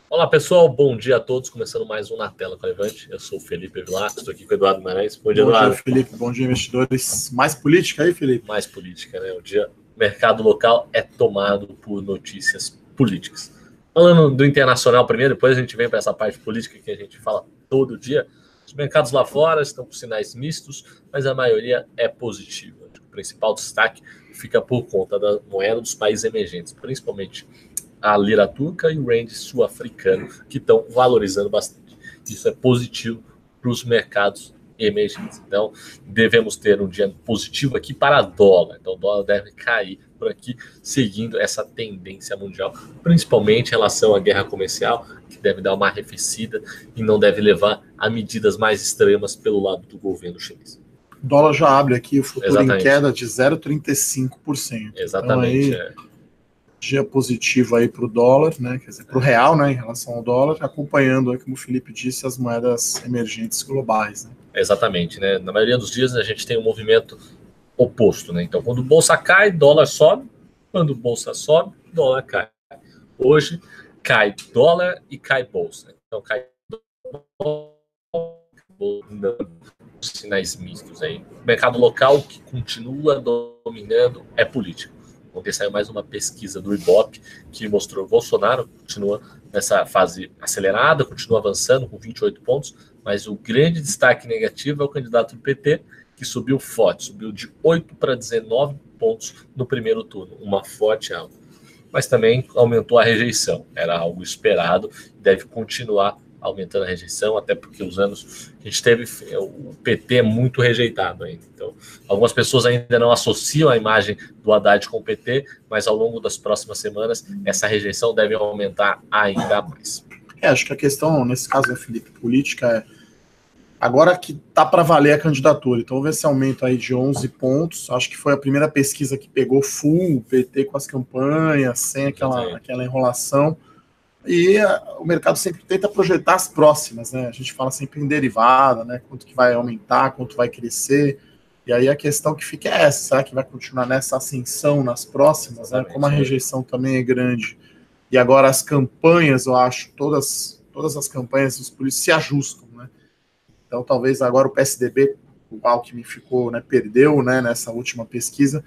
Olá pessoal, bom dia a todos, começando mais um Na Tela com a Levante. Eu sou o Felipe Vilac, estou aqui com o Eduardo Maranhão. Bom dia, Eduardo. Bom dia, Felipe. Bom dia, investidores. Mais política aí, Felipe? Mais política, né? O mercado local é tomado por notícias políticas. Falando do internacional primeiro, depois a gente vem para essa parte política que a gente fala todo dia. Os mercados lá fora estão com sinais mistos, mas a maioria é positiva. O principal destaque fica por conta da moeda dos países emergentes, principalmente a lira turca e o rand sul-africano, que estão valorizando bastante. Isso é positivo para os mercados emergentes. Então, devemos ter um dia positivo aqui para dólar. Então, o dólar deve cair por aqui, seguindo essa tendência mundial, principalmente em relação à guerra comercial, que deve dar uma arrefecida e não deve levar a medidas mais extremas pelo lado do governo chinês. O dólar já abre aqui, o futuro Exatamente. Em queda de 0,35%. Exatamente. Então, aí, dia positivo aí para o dólar, né? Quer dizer, para o real, né? Em relação ao dólar, acompanhando, como o Felipe disse, as moedas emergentes globais, né? Exatamente, né? Na maioria dos dias a gente tem um movimento oposto, né? Então, quando o bolsa cai, dólar sobe. Quando o bolsa sobe, dólar cai. Hoje cai dólar e cai bolsa. Então, cai sinais mistos aí. O mercado local que continua dominando é político. Ontem saiu mais uma pesquisa do Ibope que mostrou que Bolsonaro continua nessa fase acelerada, continua avançando com 28 pontos, mas o grande destaque negativo é o candidato do PT, que subiu forte, subiu de 8 para 19 pontos no primeiro turno, uma forte alta. Mas também aumentou a rejeição, era algo esperado, deve continuar aumentando a rejeição, até porque os anos que a gente teve, o PT é muito rejeitado ainda. Então, algumas pessoas ainda não associam a imagem do Haddad com o PT, mas ao longo das próximas semanas, essa rejeição deve aumentar ainda mais. Acho que a questão, nesse caso, Felipe, política é agora que tá para valer a candidatura. Então, houve esse aumento aí de 11 pontos. Acho que foi a primeira pesquisa que pegou full o PT com as campanhas, sem aquela enrolação. E o mercado sempre tenta projetar as próximas, né? A gente fala sempre em derivada, né? Quanto que vai aumentar, quanto vai crescer. E aí a questão que fica é essa: será que vai continuar nessa ascensão nas próximas? Né? Como a rejeição também é grande. E agora as campanhas, eu acho, todas as campanhas dos políticos se ajustam, né? Então talvez agora o PSDB, o Alckmin ficou, né, perdeu, né, nessa última pesquisa.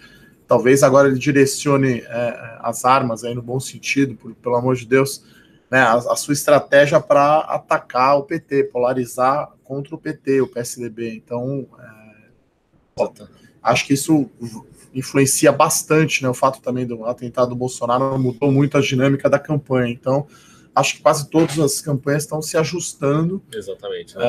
Talvez agora ele direcione as armas aí no bom sentido, pelo amor de Deus, né, a sua estratégia para atacar o PT, polarizar contra o PT, o PSDB. Então, acho que isso influencia bastante, né, o fato também do atentado do Bolsonaro mudou muito a dinâmica da campanha. Então, acho que quase todas as campanhas estão se ajustando. Exatamente. Né?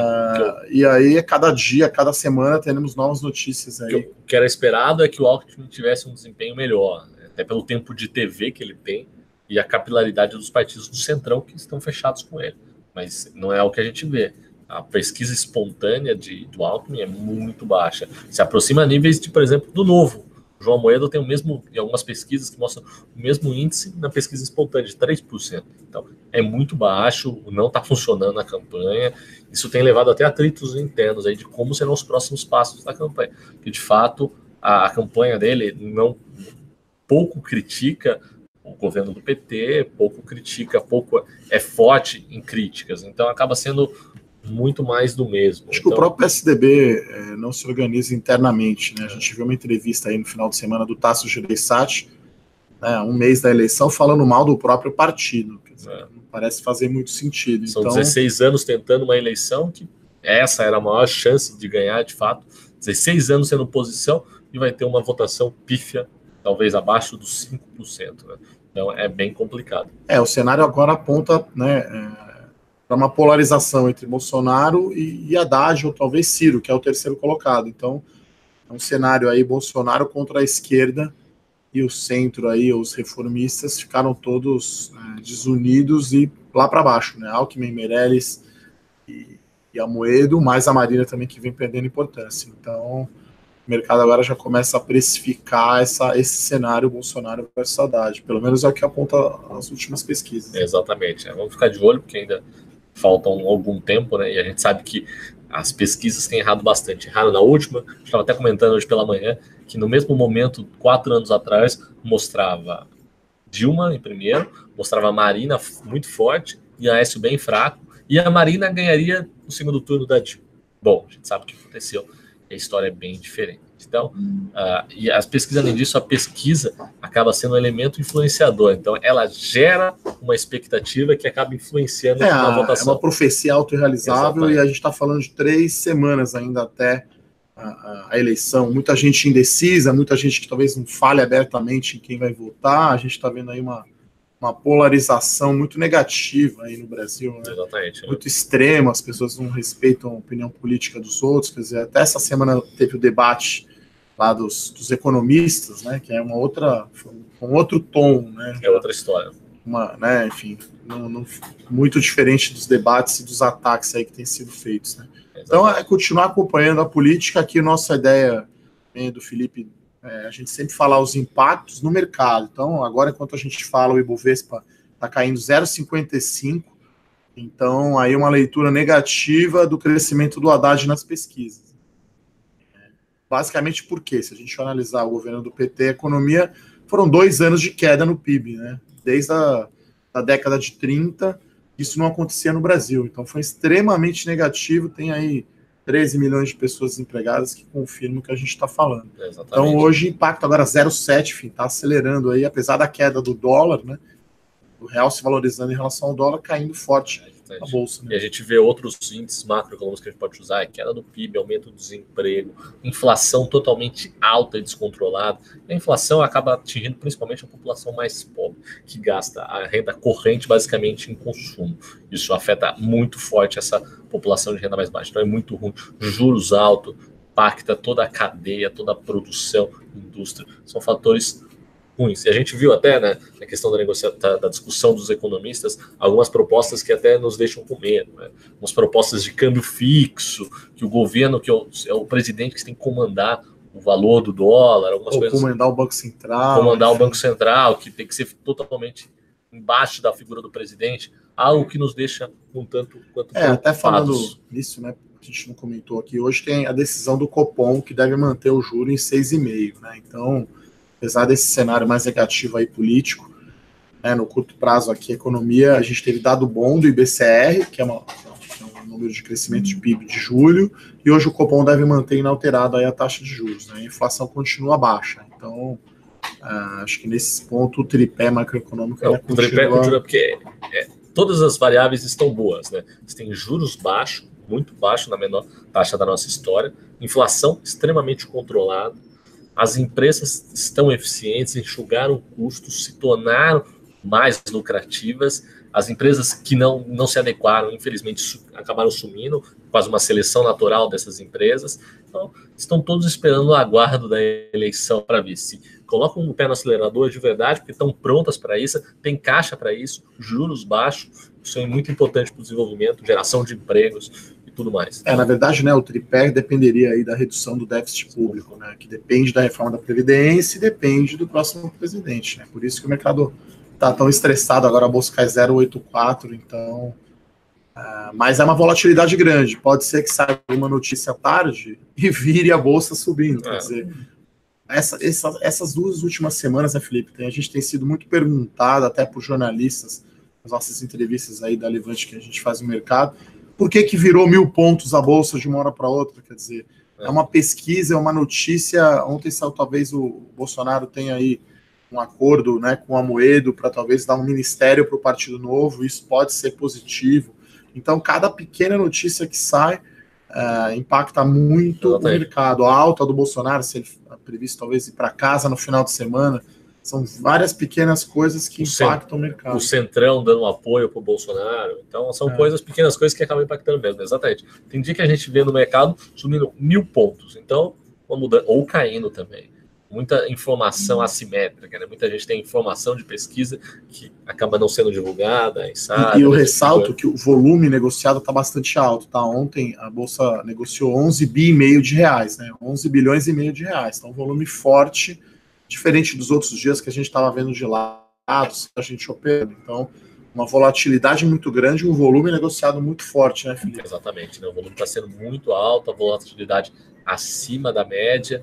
E aí, cada dia, cada semana, teremos novas notícias aí. O que era esperado é que o Alckmin tivesse um desempenho melhor, né? Até pelo tempo de TV que ele tem e a capilaridade dos partidos do Centrão que estão fechados com ele. Mas não é o que a gente vê. A pesquisa espontânea do Alckmin é muito baixa. Se aproxima a níveis de, por exemplo, do Novo. O João Amoedo tem o mesmo, em algumas pesquisas que mostram o mesmo índice na pesquisa espontânea, de 3%. Então, é muito baixo, não está funcionando a campanha. Isso tem levado até atritos internos aí de como serão os próximos passos da campanha. Porque, de fato, a campanha dele pouco critica o governo do PT, pouco é forte em críticas. Então, acaba sendo muito mais do mesmo. Acho que o próprio PSDB não se organiza internamente, né? A gente viu uma entrevista aí no final de semana do Tasso Gereissati, né, um mês da eleição, falando mal do próprio partido. Quer dizer, não parece fazer muito sentido. São 16 anos tentando uma eleição que essa era a maior chance de ganhar, de fato. 16 anos sendo oposição e vai ter uma votação pífia, talvez abaixo dos 5%. Né? Então é bem complicado. O cenário agora aponta, né, para uma polarização entre Bolsonaro e Haddad, ou talvez Ciro, que é o terceiro colocado. Então, é um cenário aí, Bolsonaro contra a esquerda, e o centro aí, os reformistas, ficaram todos desunidos e lá para baixo, né? Alckmin, Meirelles e Amoedo, mais a Marina também, que vem perdendo importância. Então, o mercado agora já começa a precificar esse cenário Bolsonaro versus Haddad. Pelo menos é o que aponta as últimas pesquisas. Exatamente. Vamos ficar de olho, porque ainda faltam algum tempo, né? E a gente sabe que as pesquisas têm errado bastante. Erraram na última, estava até comentando hoje pela manhã, que no mesmo momento, 4 anos atrás, mostrava Dilma em primeiro, mostrava Marina muito forte, e Aécio bem fraco, e a Marina ganharia no segundo turno da Dilma. Bom, a gente sabe o que aconteceu, a história é bem diferente. Então, e as pesquisas, além disso, a pesquisa acaba sendo um elemento influenciador. Então, ela gera uma expectativa que acaba influenciando na votação. É uma profecia autorrealizável. Exatamente. E a gente está falando de 3 semanas ainda até a eleição. Muita gente indecisa, muita gente que talvez não fale abertamente em quem vai votar. A gente está vendo aí uma polarização muito negativa aí no Brasil, né? Exatamente. Muito extrema, as pessoas não respeitam a opinião política dos outros. Quer dizer, até essa semana teve o debate lá dos economistas, né? Que é um outro tom, né? É outra história. Né, enfim, muito diferente dos debates e dos ataques aí que têm sido feitos, né? Então, é continuar acompanhando a política. Aqui, nossa ideia do Felipe, a gente sempre falar os impactos no mercado. Então, agora, enquanto a gente fala, o Ibovespa está caindo 0,55, então, aí uma leitura negativa do crescimento do Haddad nas pesquisas. Basicamente, por quê? Se a gente analisar o governo do PT e a economia, foram 2 anos de queda no PIB, né? Desde a década de 30, isso não acontecia no Brasil. Então, foi extremamente negativo. Tem aí 13 milhões de pessoas desempregadas que confirmam o que a gente está falando. Exatamente. Então, hoje, impacto agora 0,7, está acelerando aí, apesar da queda do dólar, né? O real se valorizando em relação ao dólar, caindo forte na bolsa. Né? E a gente vê outros índices macroeconômicos que a gente pode usar, queda do PIB, aumento do desemprego, inflação totalmente alta e descontrolada. E a inflação acaba atingindo principalmente a população mais pobre, que gasta a renda corrente basicamente em consumo. Isso afeta muito forte essa população de renda mais baixa. Então é muito ruim. Juros altos, impacta toda a cadeia, toda a produção, indústria. São fatores ruins. E a gente viu até, né, na questão da discussão dos economistas, algumas propostas que até nos deixam com medo, né? Umas propostas de câmbio fixo, que o governo, que é o presidente que tem que comandar o valor do dólar, algumas coisas. Comandar o Banco Central. Comandar o Banco Central, que tem que ser totalmente embaixo da figura do presidente, algo que nos deixa um tanto quanto até falando nisso, né, a gente não comentou aqui, hoje tem a decisão do Copom, que deve manter o juro em 6,5, né? Então, apesar desse cenário mais negativo aí político, né, no curto prazo aqui, a economia, a gente teve dado bom do IBCR, que é um número de crescimento de PIB de julho, e hoje o Copom deve manter inalterado aí a taxa de juros, né? A inflação continua baixa. Então, acho que nesse ponto o tripé macroeconômico o tripé continua, porque todas as variáveis estão boas, né? Você tem juros baixos, muito baixo, na menor taxa da nossa história, inflação extremamente controlada, as empresas estão eficientes, enxugaram custos, se tornaram mais lucrativas. As empresas que não se adequaram, infelizmente, acabaram sumindo, quase uma seleção natural dessas empresas. Então, estão todos esperando o aguardo da eleição para ver se colocam o pé no acelerador de verdade, porque estão prontas para isso, tem caixa para isso, juros baixos, isso é muito importante para o desenvolvimento, geração de empregos e tudo mais. Na verdade, né, o tripé dependeria aí da redução do déficit público, né, que depende da reforma da Previdência e depende do próximo presidente, né? Por isso que o mercado está tão estressado, agora a bolsa cai 0,84, então... mas é uma volatilidade grande, pode ser que saia uma notícia tarde e vire a bolsa subindo, quer dizer... Essas 2 últimas semanas, né, Felipe, a gente tem sido muito perguntado, até por jornalistas, nas nossas entrevistas aí da Levante que a gente faz no mercado, por que virou 1.000 pontos a bolsa de uma hora para outra? Quer dizer, é uma pesquisa, é uma notícia. Ontem saiu, talvez o Bolsonaro tenha aí um acordo, né, com o Amoedo para talvez dar um ministério para o Partido Novo, isso pode ser positivo. Então, cada pequena notícia que sai impacta muito o mercado. A alta do Bolsonaro, se ele é previsto talvez ir para casa no final de semana, são várias pequenas coisas que impactam o mercado. O Centrão dando um apoio para o Bolsonaro. Então, são pequenas coisas que acabam impactando mesmo. Exatamente. Tem dia que a gente vê no mercado subindo 1.000 pontos. Então, ou caindo também. Muita informação assimétrica, né? Muita gente tem informação de pesquisa que acaba não sendo divulgada. E eu ressalto que o volume negociado está bastante alto. Tá? Ontem a Bolsa negociou 11,5 bilhões de reais, né? 11 bilhões e meio de reais. Então, um volume forte, diferente dos outros dias que a gente estava vendo de lado, a gente operando. Então, uma volatilidade muito grande, um volume negociado muito forte, né, Felipe? Exatamente, né? O volume está sendo muito alto, a volatilidade acima da média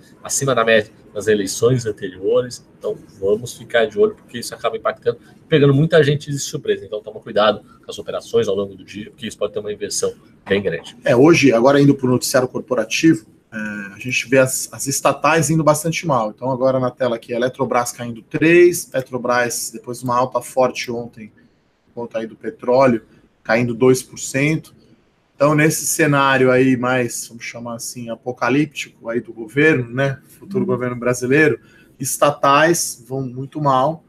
nas eleições anteriores. Então, vamos ficar de olho, porque isso acaba impactando, pegando muita gente de surpresa. Então, toma cuidado com as operações ao longo do dia, porque isso pode ter uma inversão bem grande. Hoje, agora indo para o noticiário corporativo, a gente vê as estatais indo bastante mal. Então, agora na tela aqui, Eletrobras caindo 3, Petrobras, depois de uma alta forte ontem, conta aí do petróleo, caindo 2%. Então, nesse cenário aí mais, vamos chamar assim, apocalíptico aí do governo, né, futuro governo brasileiro, estatais vão muito mal,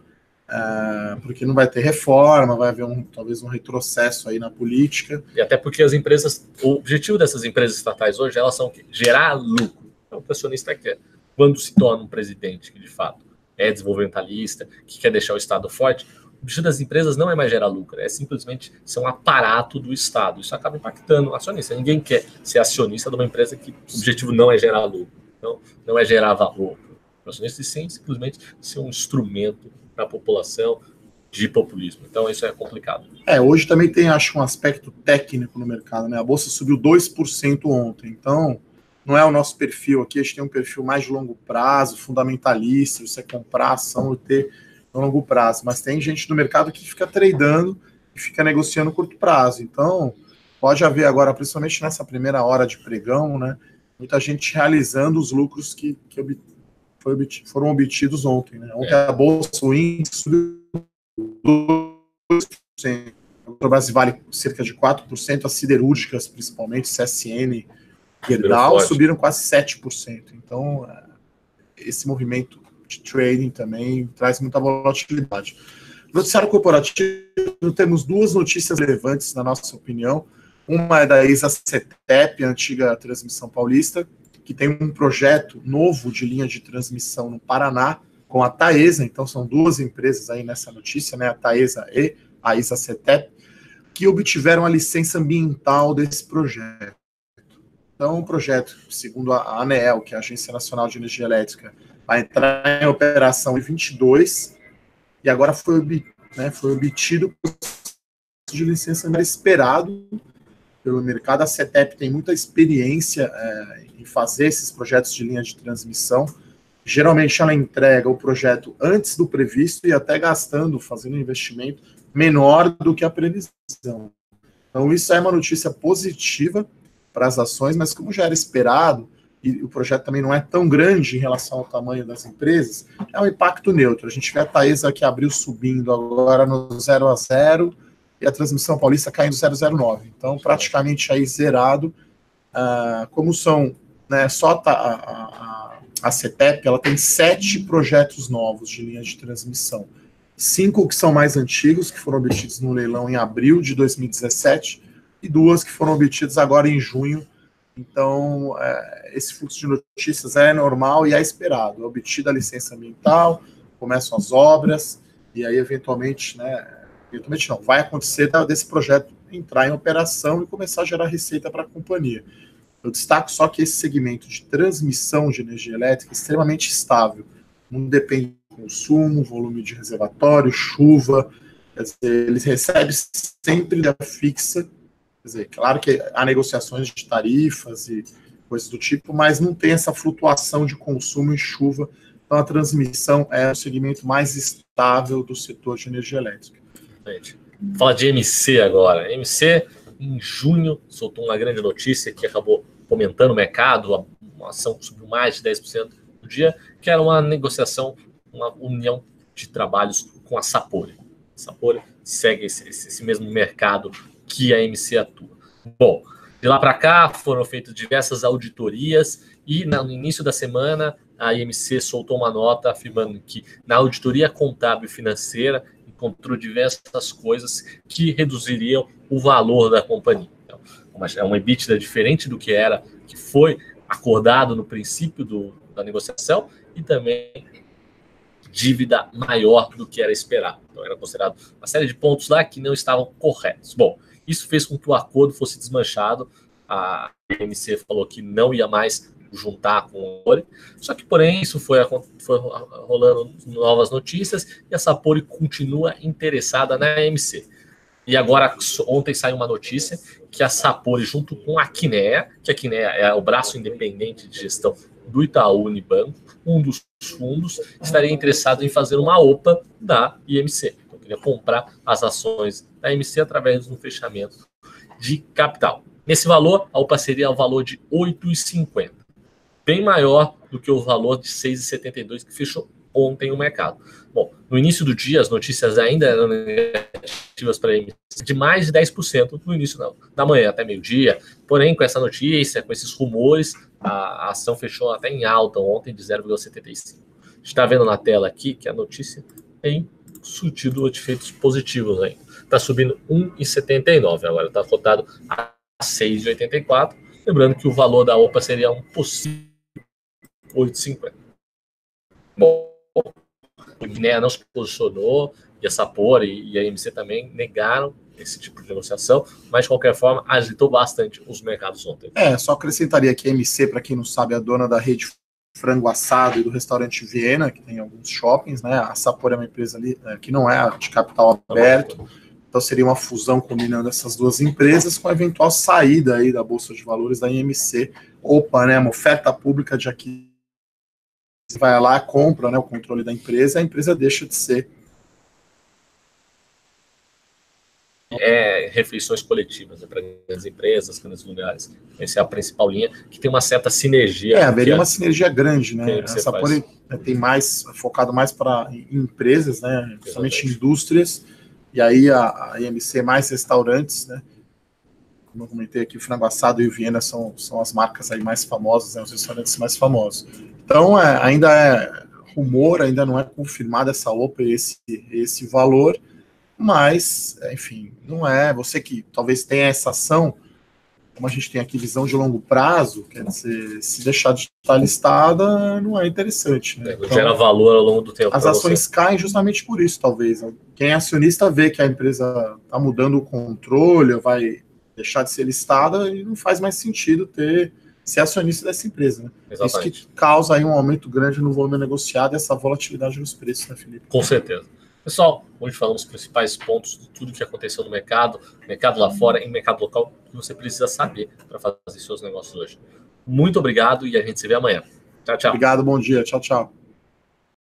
porque não vai ter reforma, vai haver talvez um retrocesso aí na política. E até porque as empresas, o objetivo dessas empresas estatais hoje, elas são gerar lucro. Então, o acionista quer. Quando se torna um presidente que, de fato, é desenvolvimentalista, que quer deixar o Estado forte, o objetivo das empresas não é mais gerar lucro, é simplesmente ser um aparato do Estado. Isso acaba impactando o acionista. Ninguém quer ser acionista de uma empresa que o objetivo não é gerar lucro, não é gerar valor. O acionista sim, simplesmente ser um instrumento para a população de populismo. Então, isso é complicado. Hoje também tem, acho, um aspecto técnico no mercado, né? A Bolsa subiu 2% ontem, então não é o nosso perfil aqui, a gente tem um perfil mais de longo prazo, fundamentalista, você comprar ação e ter no longo prazo, mas tem gente do mercado que fica tradando e fica negociando curto prazo. Então, pode haver agora, principalmente nessa primeira hora de pregão, né, muita gente realizando os lucros que foram obtidos ontem. Né? Ontem a Bolsa, o índice subiu 2%. A Petrobras vale cerca de 4%, as siderúrgicas, principalmente, CSN e Gerdau, subiram quase 7%. Então, esse movimento de trading também traz muita volatilidade. No noticiário corporativo, temos duas notícias relevantes, na nossa opinião. Uma é da ISA-CETEP, a antiga Transmissão Paulista, que tem um projeto novo de linha de transmissão no Paraná, com a Taesa. Então, são duas empresas aí nessa notícia, né? A Taesa e a ISA-CETEP, que obtiveram a licença ambiental desse projeto. Então, o projeto, segundo a ANEEL, que é a Agência Nacional de Energia Elétrica, vai entrar em operação em 22, e agora foi obtido o de licença esperado pelo mercado. A CETEP tem muita experiência em fazer esses projetos de linha de transmissão. Geralmente ela entrega o projeto antes do previsto e até fazendo um investimento menor do que a previsão. Então isso é uma notícia positiva para as ações, mas como já era esperado, e o projeto também não é tão grande em relação ao tamanho das empresas, é um impacto neutro. A gente vê a Taesa que abriu subindo agora no 0-0 e a Transmissão Paulista caindo 0,09. Então, praticamente aí zerado. Como são, né, só a CETEP, ela tem 7 projetos novos de linha de transmissão. 5 que são mais antigos, que foram obtidos no leilão em abril de 2017, e 2 que foram obtidas agora em junho. Então, esse fluxo de notícias é normal e é esperado. É obtida a licença ambiental, começam as obras, e aí, eventualmente não, vai acontecer desse projeto entrar em operação e começar a gerar receita para a companhia. Eu destaco só que esse segmento de transmissão de energia elétrica é extremamente estável. Não depende do consumo, volume de reservatório, chuva. Quer dizer, eles recebem sempre da fixa. Quer dizer, claro que há negociações de tarifas e coisas do tipo, mas não tem essa flutuação de consumo e chuva. Então, a transmissão é o segmento mais estável do setor de energia elétrica. Fala de MC agora. A MC, em junho, soltou uma grande notícia que acabou comentando o mercado, uma ação que subiu mais de 10% no dia, que era uma negociação, uma união de trabalhos com a Sapori. A Sapori segue esse mesmo mercado que a MC atua. Bom, de lá para cá foram feitas diversas auditorias e no início da semana a IMC soltou uma nota afirmando que na auditoria contábil e financeira encontrou diversas coisas que reduziriam o valor da companhia. Então, é uma EBITDA diferente do que foi acordado no princípio da negociação e também dívida maior do que era esperado. Então, era considerado uma série de pontos lá que não estavam corretos. Bom, isso fez com que o acordo fosse desmanchado. A IMC falou que não ia mais juntar com o Sapori, só que, porém, isso foi rolando novas notícias e a Sapori continua interessada na AMC. E agora, ontem saiu uma notícia que a Sapori, junto com a Kinea, que a Kinea é o braço independente de gestão do Itaú Unibanco, um dos fundos, estaria interessado em fazer uma OPA da IMC. Então, queria comprar as ações da IMC através de um fechamento de capital. Nesse valor, a OPA seria o valor de R$ 8,50, bem maior do que o valor de R$ 6,72 que fechou ontem o mercado. Bom, no início do dia, as notícias ainda eram negativas para a IMC, de mais de 10% no início da manhã, até meio-dia. Porém, com essa notícia, com esses rumores, a ação fechou até em alta ontem de 0,75. A gente está vendo na tela aqui que a notícia tem surtido efeitos positivos ainda. Está subindo 1,79, agora está cotado a 6,84. Lembrando que o valor da OPA seria um possível 8,50. Bom, a Guiné não se posicionou, e a Sapori e a IMC também negaram esse tipo de negociação, mas de qualquer forma agitou bastante os mercados ontem. Só acrescentaria que a IMC, para quem não sabe, é a dona da rede Frango Assado e do restaurante Viena, que tem alguns shoppings, né? A Sapori é uma empresa ali que não é de capital aberto, então seria uma fusão combinando essas duas empresas com a eventual saída aí da Bolsa de Valores da IMC. OPA, né? Uma oferta pública de aqui. Você vai lá, compra, né, o controle da empresa, a empresa deixa de ser. Refeições coletivas, né, para as empresas, grandes lugares. Essa é a principal linha, que tem uma certa sinergia. Haveria uma sinergia grande, né? A Sapori tem mais, focado mais para empresas, né, principalmente indústrias, e aí a IMC mais restaurantes, né? Como eu comentei aqui, o Frango Assado e o Viena são as marcas aí mais famosas, né, os restaurantes mais famosos. Então, ainda é rumor, ainda não é confirmada essa OPA, esse valor, mas, enfim, não é. Você que talvez tenha essa ação, como a gente tem aqui visão de longo prazo, quer dizer, se deixar de estar listada, não é interessante. Né? Então, gera valor ao longo do tempo. As ações caem justamente por isso, talvez. Quem é acionista vê que a empresa está mudando o controle, vai deixar de ser listada e não faz mais sentido ser acionista dessa empresa. Né? Exatamente. Isso que causa aí um aumento grande no volume negociado e essa volatilidade nos preços, né, Felipe? Com certeza. Pessoal, hoje falamos os principais pontos de tudo que aconteceu no mercado lá fora e mercado local, que você precisa saber para fazer seus negócios hoje. Muito obrigado e a gente se vê amanhã. Tchau, tchau. Obrigado, bom dia. Tchau, tchau.